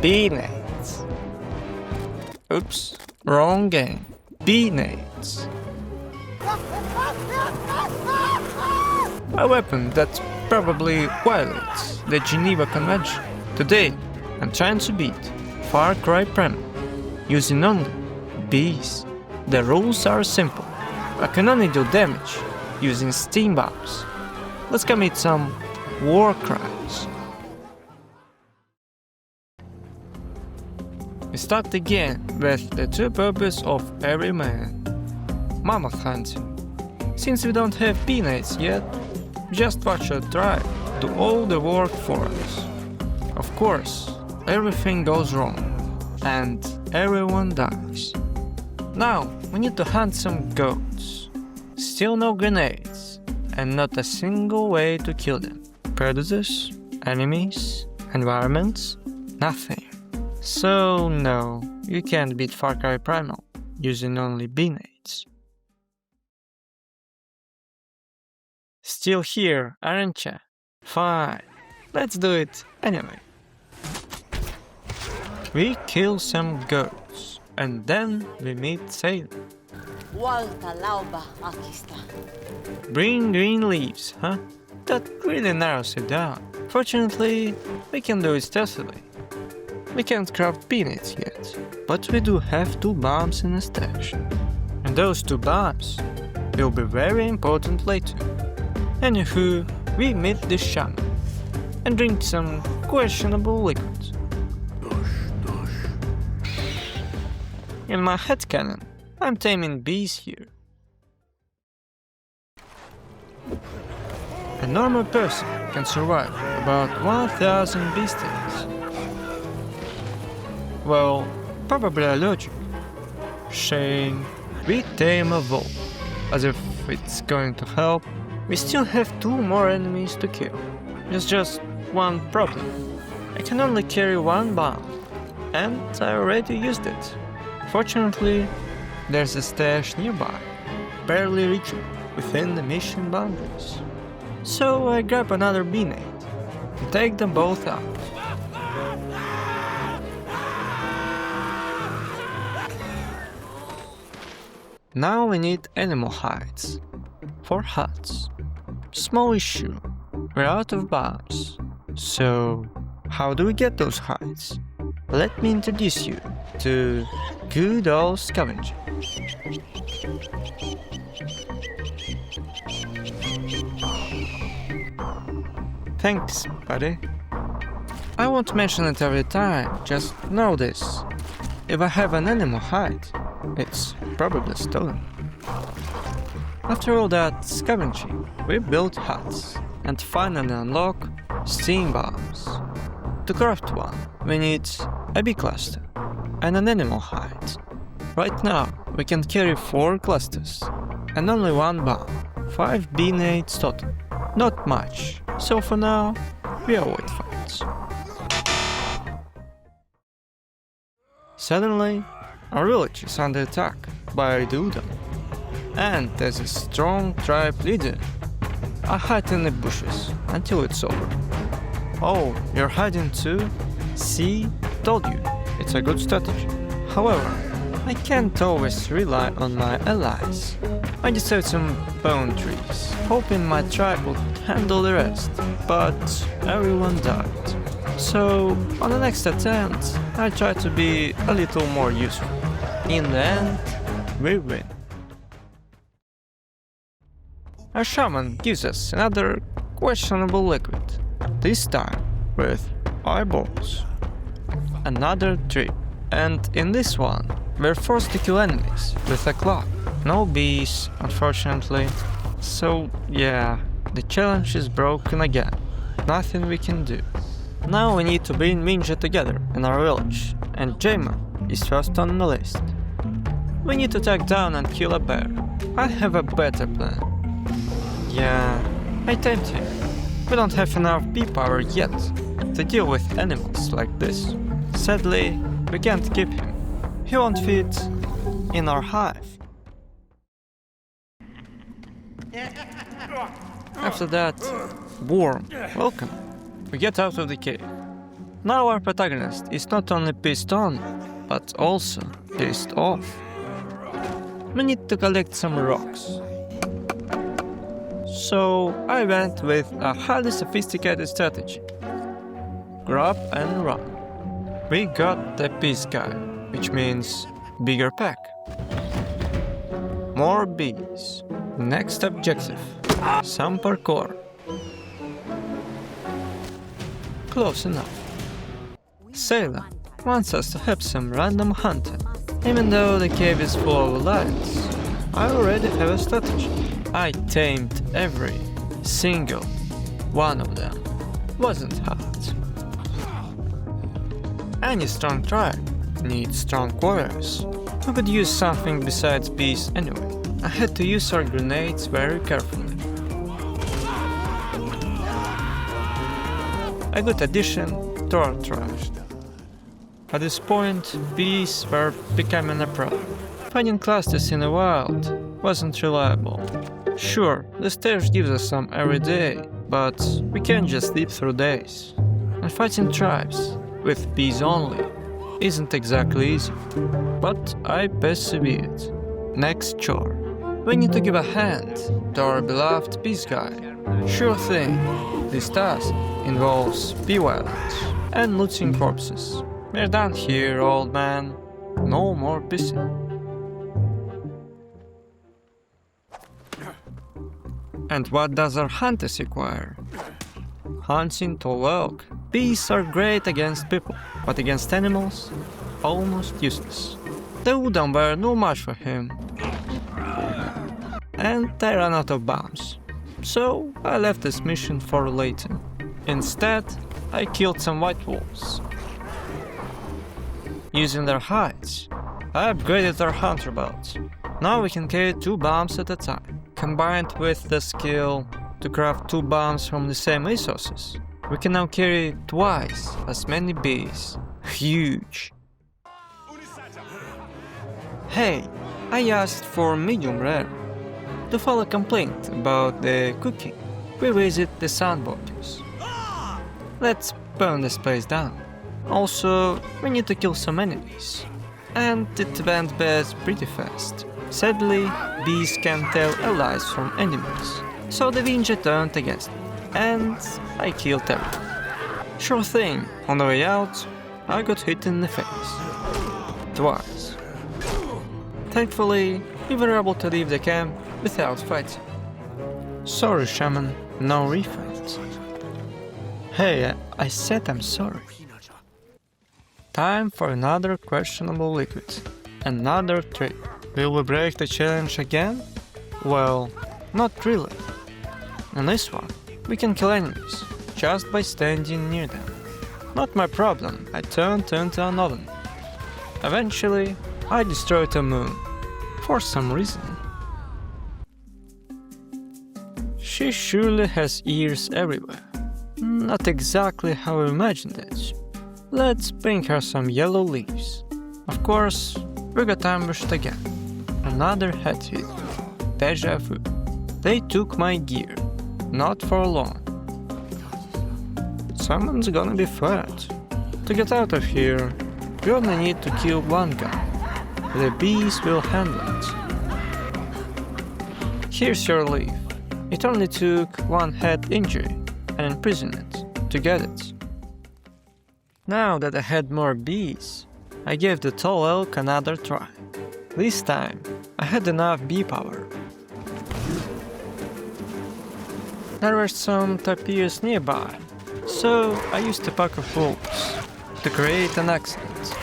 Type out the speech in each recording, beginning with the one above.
B-nades. Oops, wrong game. B-nades. A weapon that probably violates the Geneva Convention. Today, I'm trying to beat Far Cry Primal using only bees. The rules are simple. I can only do damage using steam bombs. Let's commit some war crimes. We start again with the true purpose of every man: mammoth hunting. Since we don't have peanuts yet, just watch our tribe do all the work for us. Of course, everything goes wrong, and everyone dies. Now, we need to hunt some goats. Still no grenades, and not a single way to kill them. Predators, enemies, environments, nothing. So no, you can't beat Far Cry Primal using only B-nades. Still here, aren't ya? Fine, let's do it anyway. We kill some goats, and then we meet Sailor. Bring green leaves, huh? That really narrows it down. Fortunately, we can do it stealthily. We can't craft peanuts yet, but we do have 2 bombs in a stash. And those 2 bombs will be very important later. Anywho, we meet the shaman and drink some questionable liquid. In my headcanon, I'm taming bees here. A normal person can survive about 1000 bee stings. Well, probably allergic. Shame. We tame a wolf. As if it's going to help. We still have 2 more enemies to kill. There's just one problem. I can only carry 1 bomb, and I already used it. Fortunately, there's a stash nearby, barely reachable within the mission boundaries. So I grab another B-nade and take them both out. Now we need animal hides for huts. Small issue, we're out of bombs. So how do we get those hides? Let me introduce you to good old scavenging. Thanks, buddy. I won't mention it every time, just know this. If I have an animal hide, it's probably stolen. After all that scavenging, we build huts and finally unlock steam bombs. To craft one, we need a bee cluster and an animal hide. Right now, we can carry 4 clusters and only 1 bomb, 5 B-nades total. Not much, so for now, we avoid fights. Suddenly, our village is under attack by the Udon, and there's a strong tribe leader. I hide in the bushes until it's over. Oh, you're hiding too? See? Told you, it's a good strategy. However, I can't always rely on my allies. I destroyed some bone trees, hoping my tribe would handle the rest, but everyone died. So, on the next attempt, I try to be a little more useful. In the end, we win. Our shaman gives us another questionable liquid, this time with eyeballs. Another trip, and in this one, we're forced to kill enemies with a club. No bees, unfortunately. So yeah, the challenge is broken again. Nothing we can do. Now we need to bring Minja together in our village, and Jaima is first on the list. We need to track down and kill a bear. I have a better plan. Yeah, I tamed him. We don't have enough bee power yet to deal with animals like this. Sadly, we can't keep him. He won't fit in our hive. After that, worm, welcome. We get out of the cave. Now our protagonist is not only pissed on, but also pissed off. We need to collect some rocks. So I went with a highly sophisticated strategy. Grab and run. We got the peace guy, which means bigger pack. More bees. Next objective. Some parkour. Close enough. Sailor wants us to have some random hunting. Even though the cave is full of lights, I already have a strategy. I tamed every single one of them. Wasn't hard. Any strong tribe needs strong warriors. We could use something besides bees anyway. I had to use our grenades very carefully. A good addition to our tribe. At this point, bees were becoming a problem. Finding clusters in the wild wasn't reliable. Sure, the stairs gives us some every day, but we can't just sleep through days. And fighting tribes with bees only isn't exactly easy. But I persevered. Next chore. We need to give a hand to our beloved bees guy. Sure thing, this task involves bee violence and looting corpses. We're done here, old man. No more pissing. And what does our hunters require? Hunting tall oak. Bees are great against people, but against animals, almost useless. The wooden were no match for him. And I ran out of bombs. So I left this mission for later. Instead, I killed some white wolves. Using their hides, I upgraded our hunter belt. Now we can carry 2 bombs at a time. Combined with the skill to craft 2 bombs from the same resources, we can now carry twice as many bees. Huge! Hey, I asked for medium rare. To file a complaint about the cooking, we visit the sandboxes. Let's burn this place down. Also, we need to kill some enemies. And it went bad pretty fast. Sadly, bees can tell allies from enemies, so the ninja turned against me, and I killed everyone. Sure thing, on the way out, I got hit in the face. Twice. Thankfully, we were able to leave the camp without fighting. Sorry, shaman, no refund. Hey, I said I'm sorry. Time for another questionable liquid. Another trip. Will we break the challenge again? Well, not really. On this one, we can kill enemies just by standing near them. Not my problem, I turned into an oven. Eventually, I destroyed a moon. For some reason. She surely has ears everywhere. Not exactly how I imagined it. Let's bring her some yellow leaves. Of course, we got ambushed again. Another head hit. Deja vu. They took my gear. Not for long. Someone's gonna be fired. To get out of here, we only need to kill one guy. The bees will handle it. Here's your leaf. It only took 1 head injury and imprisonment to get it. Now that I had more bees, I gave the tall elk another try. This time, I had enough bee power. There were some tapirs nearby, so I used a pack of wolves to create an accident.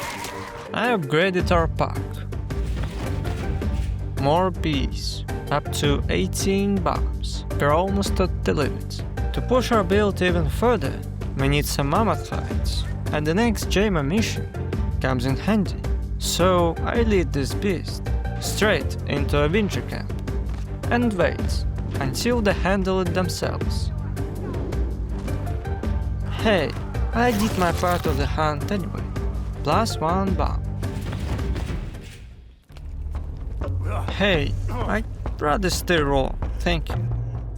I upgraded our pack. More bees, up to 18 bombs. We're almost at the limit. To push our build even further, we need some mammoth hides. And the next JMA mission comes in handy. So I lead this beast straight into a winter camp and wait until they handle it themselves. Hey, I did my part of the hunt anyway, plus 1 bomb. Hey, I'd rather stay raw, thank you.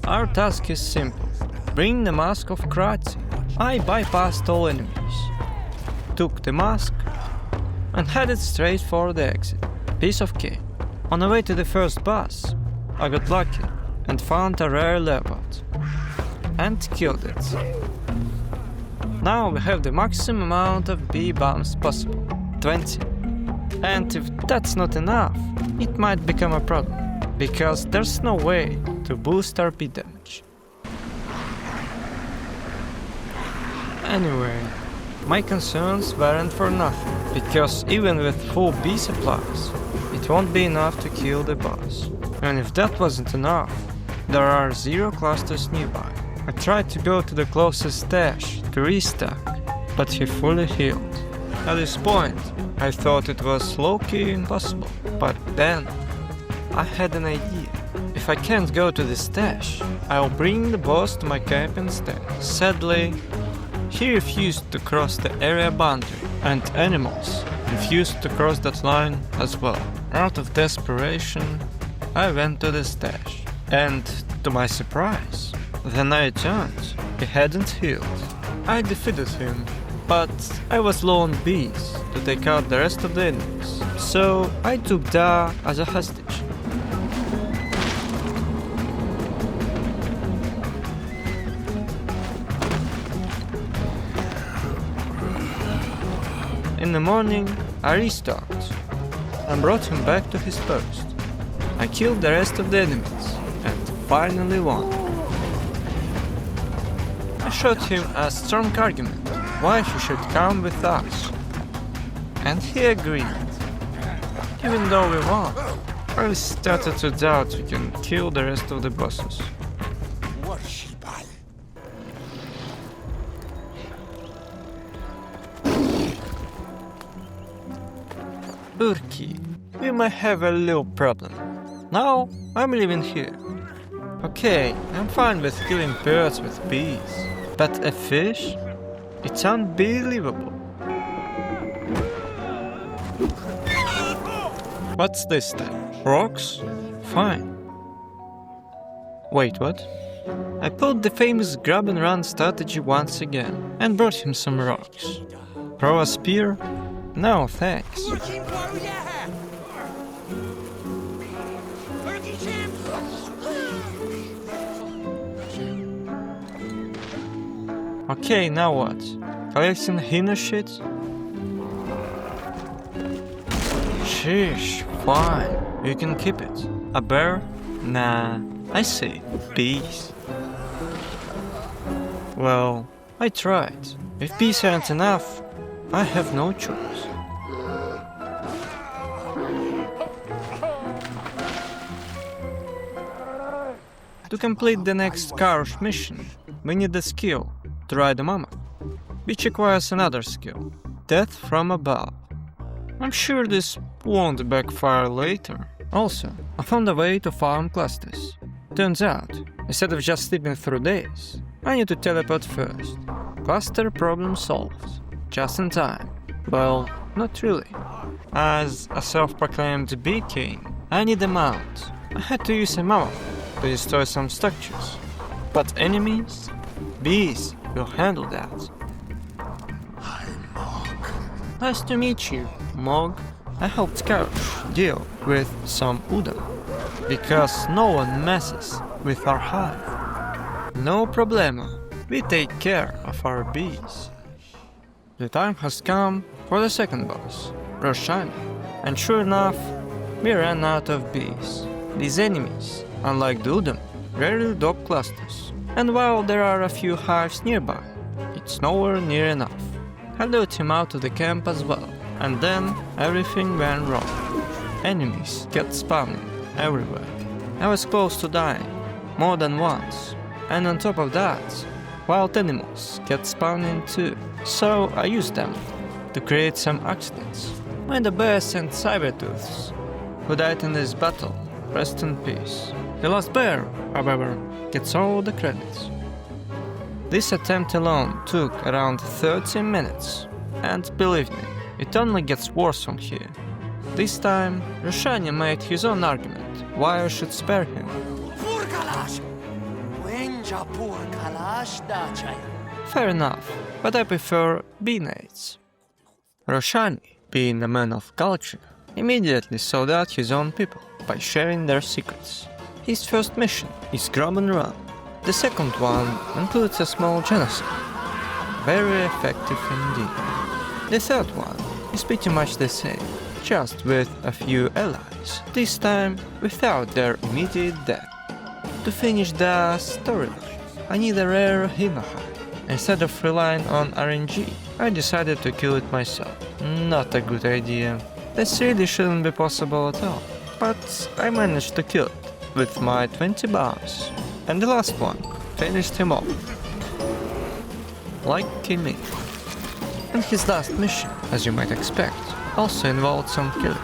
Our task is simple. Bring the Mask of Kratzy. I bypassed all enemies. took the mask and headed straight for the exit. Piece of cake. On the way to the first boss, I got lucky and found a rare leopard and killed it. Now we have the maximum amount of bee bombs possible, 20. And if that's not enough, it might become a problem, because there's no way to boost our bee damage. Anyway, my concerns weren't for nothing, because even with full bee supplies, it won't be enough to kill the boss. And if that wasn't enough, there are 0 clusters nearby. I tried to go to the closest stash to restock, but he fully healed. At this point, I thought it was low-key impossible, but then I had an idea. If I can't go to the stash, I'll bring the boss to my camp instead. Sadly, he refused to cross the area boundary, and animals refused to cross that line as well. Out of desperation, I went to the stash, and to my surprise, when I returned, he hadn't healed. I defeated him, but I was low on bees to take out the rest of the enemies, so I took Da as a hostage. In the morning, I restocked and brought him back to his post. I killed the rest of the enemies and finally won. I showed him a strong argument why he should come with us, and he agreed. Even though we won, I started to doubt we can kill the rest of the bosses. Urki, we might have a little problem. Now, I'm living here. Okay, I'm fine with killing birds with bees, but a fish? It's unbelievable. What's this then? Rocks? Fine. Wait, what? I pulled the famous grab and run strategy once again and brought him some rocks. Throw a spear? No, thanks. Okay, now what? Collecting Hina shit? Sheesh, fine. You can keep it. A bear? Nah, I see. Bees. Well, I tried. If bees aren't enough, I have no choice. To complete the next Karush mission, we need the skill to ride a mammoth, which requires another skill, Death from Above. I'm sure this won't backfire later. Also, I found a way to farm clusters. Turns out, instead of just sleeping through days, I need to teleport first. Cluster problem solved. Just in time. Well, not really. As a self-proclaimed bee king, I need a mount. I had to use a mammoth to destroy some structures. But enemies? Bees will handle that. Hi, Mog. Nice to meet you, Mog. I helped Karush deal with some udon, because no one messes with our hive. No problemo. We take care of our bees. The time has come for the second boss, Roshani, and sure enough, we ran out of bees. These enemies, unlike the udon, rarely drop clusters, and while there are a few hives nearby, it's nowhere near enough. I lured him out of the camp as well, and then everything went wrong. Enemies kept spawning everywhere. I was close to dying, more than once, and on top of that, wild animals kept spawning too, so I used them to create some accidents. When the bears and Cybertooths, who died in this battle, rest in peace. The last bear, however, gets all the credits. This attempt alone took around 30 minutes, and believe me, it only gets worse from here. This time, Roshani made his own argument why I should spare him. Fair enough, but I prefer bee nades. Roshani, being a man of culture, immediately sought out his own people by sharing their secrets. His first mission is grab and run. The second one includes a small genocide. Very effective indeed. The third one is pretty much the same, just with a few allies, this time without their immediate death. To finish the storyline, I need a rare Himahai. Instead of relying on RNG, I decided to kill it myself. Not a good idea. This really shouldn't be possible at all. But I managed to kill it with my 20 bombs. And the last one finished him off. Lucky me. And his last mission, as you might expect, also involved some killing.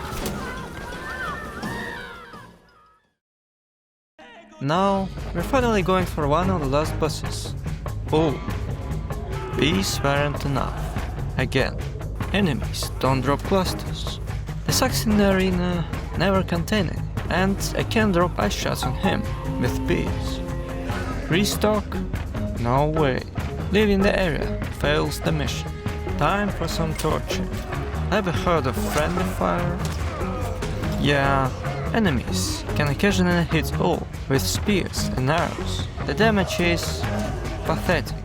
Now, we're finally going for one of the last bosses. Oh, these weren't enough. Again, enemies don't drop clusters. The sucks in the arena never contain any, and I can't drop ice shots on him with bees. Restock? No way. Leaving the area fails the mission. Time for some torture. Ever heard of friendly fire? Yeah, enemies can occasionally hit all with spears and arrows. The damage is pathetic.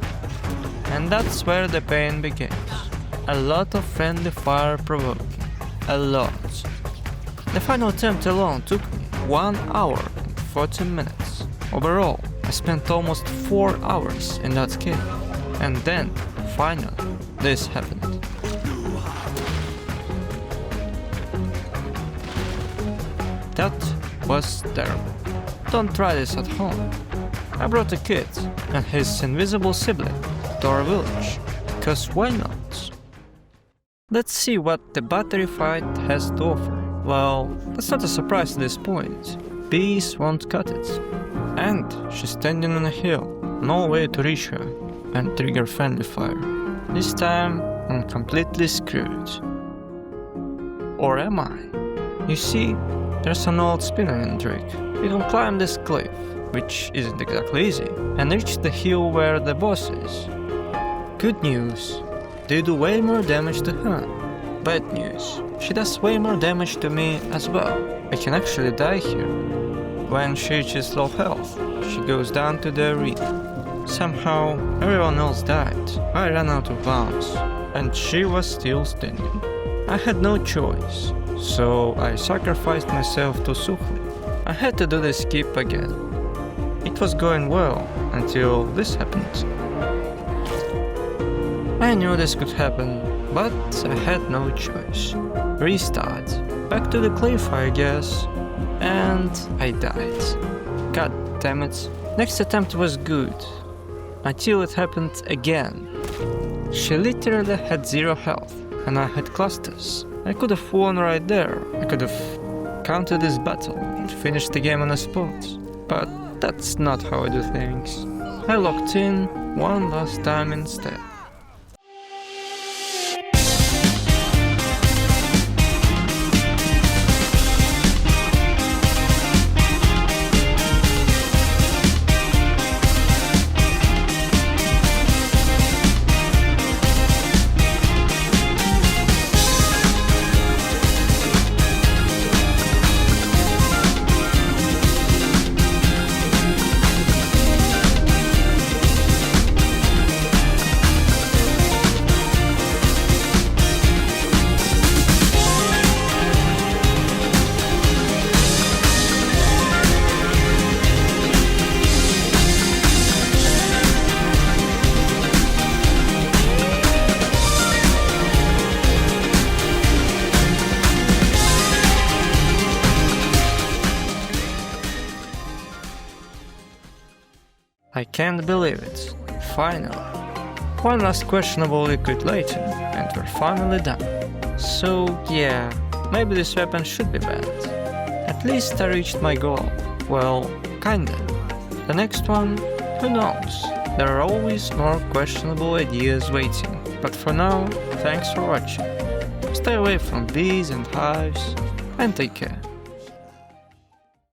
And that's where the pain begins. A lot of friendly fire provoking. A lot. The final attempt alone took me 1 hour and 40 minutes. Overall, I spent almost 4 hours in that cave. And then, finally, this happened. That was terrible. Don't try this at home. I brought a kid and his invisible sibling to our village, because why not? Let's see what the battery fight has to offer. Well, that's not a surprise at this point. Bees won't cut it. And she's standing on a hill, no way to reach her and trigger friendly fire. This time, I'm completely screwed. Or am I? You see, there's an old spinning trick. You can climb this cliff, which isn't exactly easy, and reach the hill where the boss is. Good news, they do way more damage to her. Bad news, she does way more damage to me as well. I can actually die here. When she reaches low health, she goes down to the arena. Somehow, everyone else died. I ran out of bombs, and she was still standing. I had no choice, so I sacrificed myself to Sukhli. I had to do the skip again. It was going well until this happened. I knew this could happen, but I had no choice. Restart. Back to the cliff, I guess. And I died. God damn it. Next attempt was good. Until it happened again. She literally had 0 health, and I had clusters. I could have won right there. I could have counted this battle and finished the game on the spot. But that's not how I do things. I locked in one last time instead. I can't believe it. Finally. One last questionable liquid later, and we're finally done. So yeah, maybe this weapon should be banned. At least I reached my goal. Well, kinda. The next one, who knows? There are always more questionable ideas waiting. But for now, thanks for watching. Stay away from bees and hives, and take care.